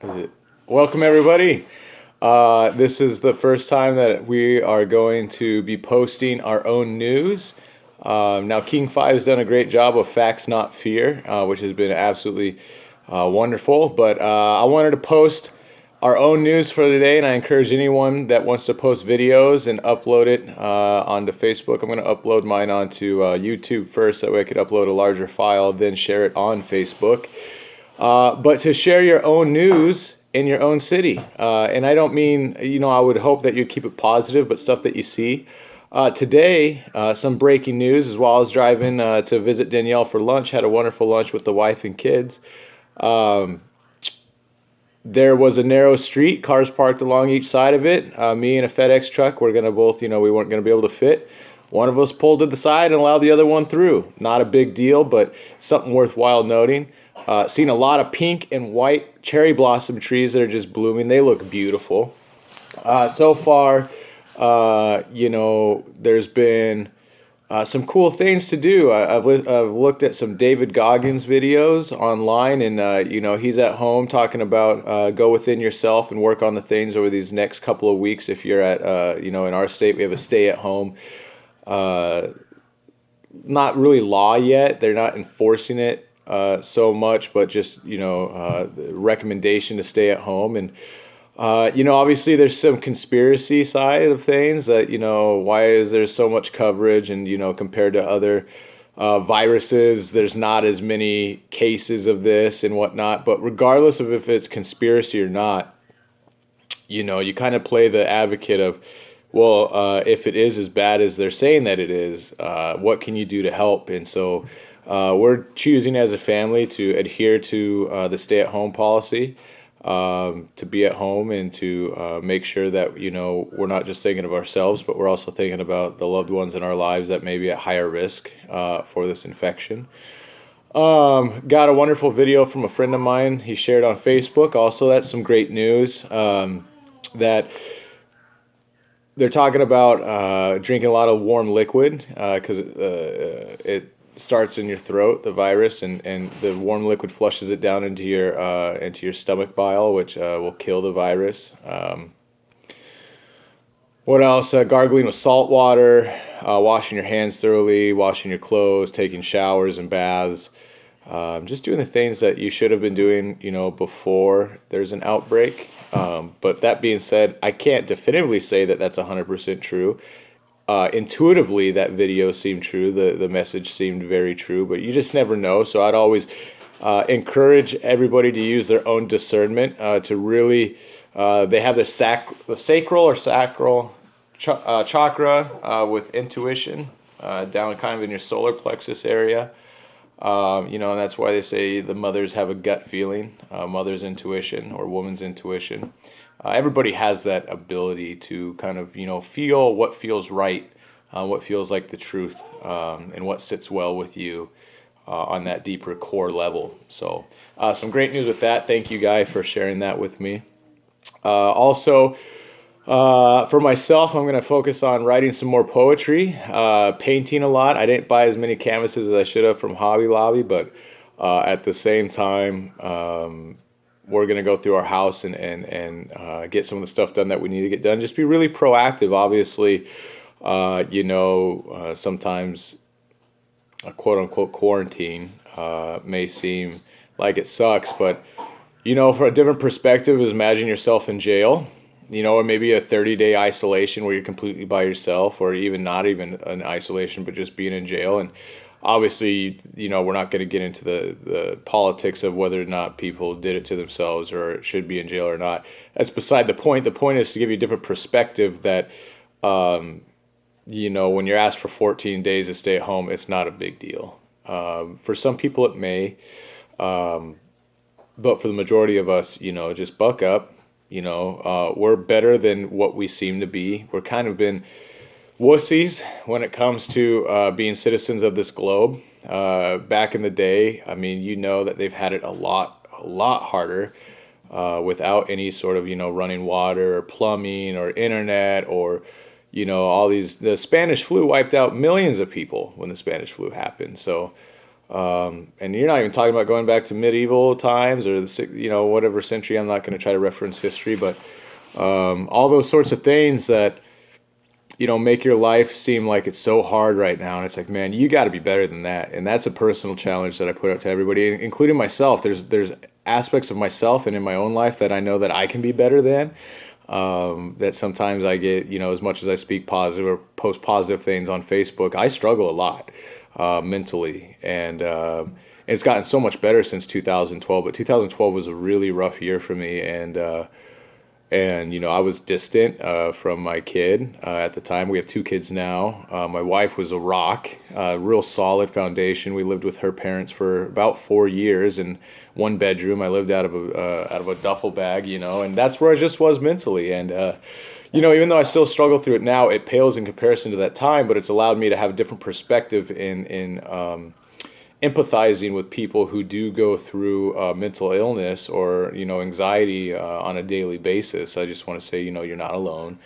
Is it? Welcome, everybody. This is the first time that we are going to be posting our own news. Now, King 5 has done a great job of Facts Not Fear, which has been absolutely wonderful. But I wanted to post our own news for today, and I encourage anyone that wants to post videos and upload it onto Facebook. I'm going to upload mine onto YouTube first, that way I could upload a larger file, then share it on Facebook. But to share your own news in your own city. And I don't mean, I would hope that you keep it positive, but stuff that you see. Today, some breaking news as well as driving to visit Danielle for lunch. Had a wonderful lunch with the wife and kids. There was a narrow street, cars parked along each side of it. Me and a FedEx truck were going to both, we weren't going to be able to fit. One of us pulled to the side and allowed the other one through. Not a big deal, but something worthwhile noting. Seen a lot of pink and white cherry blossom trees that are just blooming. They look beautiful. So far, there's been some cool things to do. I've looked at some David Goggins videos online, and he's at home talking about go within yourself and work on the things over these next couple of weeks. If you're at, in our state, we have a stay-at-home. Not really law yet. They're not enforcing it so much, but just recommendation to stay at home. And obviously there's some conspiracy side of things that why is there so much coverage, and compared to other viruses, there's not as many cases of this and whatnot. But regardless of if it's conspiracy or not, you kind of play the advocate of, well, if it is as bad as they're saying that it is, what can you do to help? And so we're choosing as a family to adhere to the stay-at-home policy, to be at home and to make sure that, we're not just thinking of ourselves, but we're also thinking about the loved ones in our lives that may be at higher risk for this infection. Got a wonderful video from a friend of mine. He shared on Facebook. Also, that's some great news that they're talking about drinking a lot of warm liquid because it starts in your throat, the virus, and the warm liquid flushes it down into your stomach bile, which will kill the virus. What else? Gargling with salt water, washing your hands thoroughly, washing your clothes, taking showers and baths. Just doing the things that you should have been doing, before there's an outbreak. But that being said, I can't definitively say that that's 100% true. Intuitively, that video seemed true. The message seemed very true, but you just never know. So I'd always encourage everybody to use their own discernment to really. They have the sacral or sacral chakra with intuition down kind of in your solar plexus area. And that's why they say the mothers have a gut feeling, mother's intuition or woman's intuition. Everybody has that ability to kind of, feel what feels right, what feels like the truth, and what sits well with you on that deeper core level. So some great news with that. Thank you, Guy, for sharing that with me. Also, for myself, I'm going to focus on writing some more poetry, painting a lot. I didn't buy as many canvases as I should have from Hobby Lobby, but at the same time, we're going to go through our house and get some of the stuff done that we need to get done. Just be really proactive. Obviously, sometimes a quote-unquote quarantine may seem like it sucks, but, for a different perspective, is imagine yourself in jail. Or maybe a 30-day isolation where you're completely by yourself, or even not even an isolation, but just being in jail. And obviously, we're not going to get into the politics of whether or not people did it to themselves or should be in jail or not. That's beside the point. The point is to give you a different perspective that, when you're asked for 14 days to stay at home, it's not a big deal. For some people it may, but for the majority of us, just buck up. We're better than what we seem to be. We're kind of been wussies when it comes to being citizens of this globe. Back in the day, that they've had it a lot harder without any sort of, running water or plumbing or internet or, all these. The Spanish flu wiped out millions of people when the Spanish flu happened. So And you're not even talking about going back to medieval times or whatever century. I'm not going to try to reference history, but all those sorts of things that make your life seem like it's so hard right now. And it's like, man, you got to be better than that. And that's a personal challenge that I put out to everybody, including myself. There's aspects of myself and in my own life that I know that I can be better than. That sometimes I get, as much as I speak positive or post positive things on Facebook, I struggle a lot mentally. And it's gotten so much better since 2012. But 2012 was a really rough year for me. And I was distant from my kid at the time. We have two kids now. My wife was a rock, real solid foundation. We lived with her parents for about 4 years in one bedroom. I lived out of a duffel bag, and that's where I just was mentally. And even though I still struggle through it now, it pales in comparison to that time. But it's allowed me to have a different perspective in empathizing with people who do go through mental illness or anxiety on a daily basis. I just want to say you're not alone,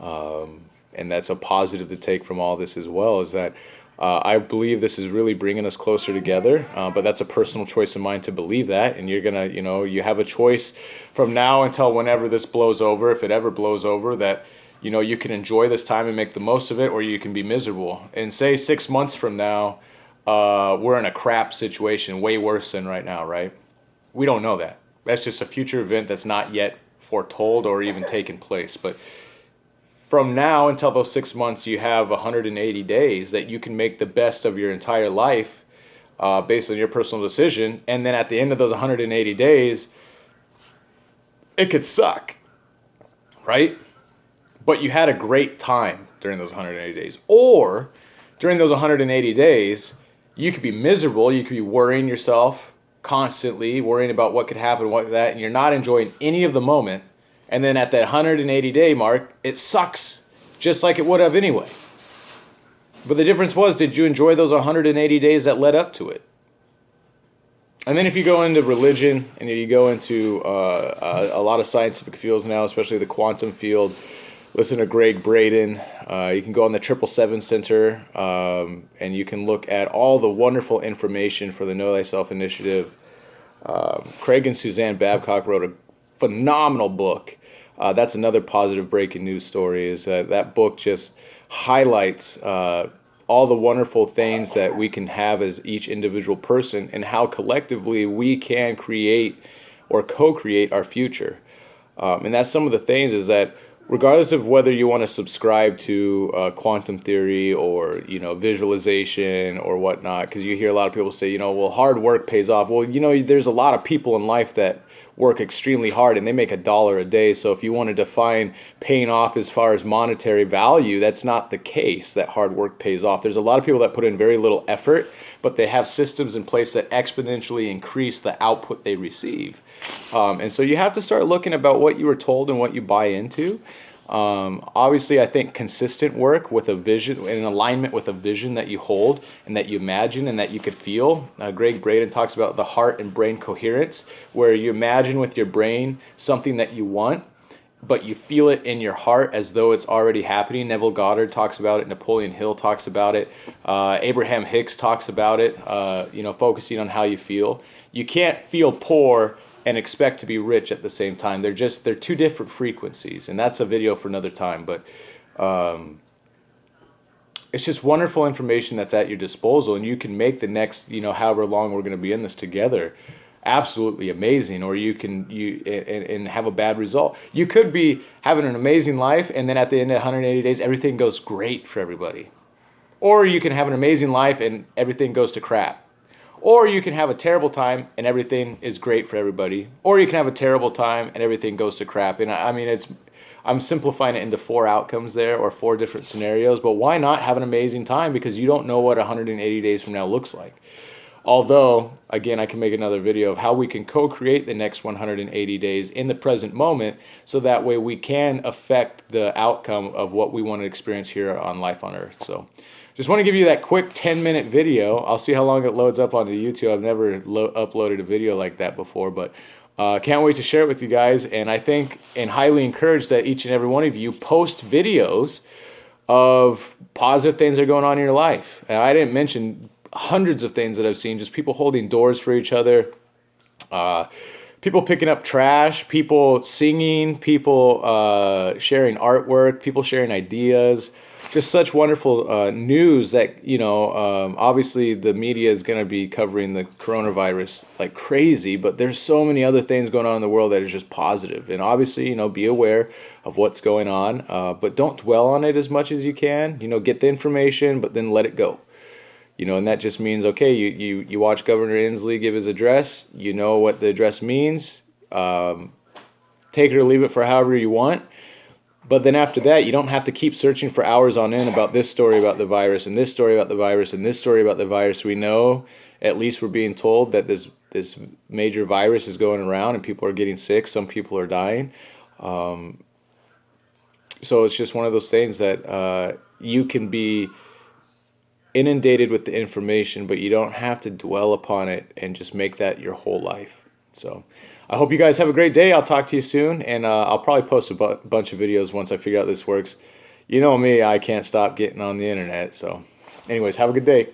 and that's a positive to take from all this as well. Is that I believe this is really bringing us closer together, but that's a personal choice of mine to believe that. And you're gonna you have a choice from now until whenever this blows over, if it ever blows over, that you can enjoy this time and make the most of it, or you can be miserable. And say 6 months from now, we're in a crap situation, way worse than right now, right? We don't know that. That's just a future event that's not yet foretold or even taken place. But from now until those 6 months, you have 180 days that you can make the best of your entire life based on your personal decision. And then at the end of those 180 days, it could suck, right? But you had a great time during those 180 days. Or during those 180 days, you could be miserable. You could be worrying yourself constantly, worrying about what could happen, and you're not enjoying any of the moment. And then at that 180-day mark, it sucks, just like it would have anyway. But the difference was, did you enjoy those 180 days that led up to it? And then if you go into religion and you go into a lot of scientific fields now, especially the quantum field, listen to Greg Braden. You can go on the 777 Center, and you can look at all the wonderful information for the Know Thyself Initiative. Craig and Suzanne Babcock wrote a phenomenal book. That's another positive breaking news story, is that book just highlights all the wonderful things that we can have as each individual person and how collectively we can create or co-create our future. And that's some of the things, is that regardless of whether you want to subscribe to quantum theory or visualization or whatnot, because you hear a lot of people say, well, hard work pays off. Well, there's a lot of people in life that work extremely hard and they make $1 a day. So if you want to define paying off as far as monetary value, that's not the case, that hard work pays off. There's a lot of people that put in very little effort, but they have systems in place that exponentially increase the output they receive. And so you have to start looking about what you were told and what you buy into. Obviously, I think consistent work with a vision, in alignment with a vision that you hold and that you imagine and that you could feel. Greg Braden talks about the heart and brain coherence, where you imagine with your brain something that you want, but you feel it in your heart as though it's already happening. Neville Goddard talks about it. Napoleon Hill talks about it. Abraham Hicks talks about it, focusing on how you feel. You can't feel poor and expect to be rich at the same time. They're two different frequencies, and that's a video for another time. But it's just wonderful information that's at your disposal, and you can make the next, however long we're going to be in this together, absolutely amazing. Or you can and have a bad result. You could be having an amazing life, and then at the end of 180 days, everything goes great for everybody. Or you can have an amazing life and everything goes to crap. Or you can have a terrible time and everything is great for everybody. Or you can have a terrible time and everything goes to crap. And I'm simplifying it into 4 outcomes there, or 4 different scenarios. But why not have an amazing time? Because you don't know what 180 days from now looks like. Although, again, I can make another video of how we can co-create the next 180 days in the present moment, so that way we can affect the outcome of what we want to experience here on Life on Earth. So just want to give you that quick 10-minute video. I'll see how long it loads up onto YouTube. I've never uploaded a video like that before, but can't wait to share it with you guys. And I think and highly encourage that each and every one of you post videos of positive things that are going on in your life. And I didn't mention hundreds of things that I've seen, just people holding doors for each other, people picking up trash, people singing, people sharing artwork, people sharing ideas. Just such wonderful news that, obviously the media is going to be covering the coronavirus like crazy, but there's so many other things going on in the world that is just positive. And obviously, be aware of what's going on, but don't dwell on it as much as you can. Get the information, but then let it go. And that just means, okay, you watch Governor Inslee give his address, you know what the address means, take it or leave it for however you want. But then after that, you don't have to keep searching for hours on end about this story about the virus and this story about the virus and this story about the virus. We know, at least we're being told, that this major virus is going around and people are getting sick. Some people are dying. So it's just one of those things that you can be inundated with the information, but you don't have to dwell upon it and just make that your whole life. So I hope you guys have a great day. I'll talk to you soon, and I'll probably post a bunch of videos once I figure out this works. You know me, I can't stop getting on the internet. So anyways, have a good day.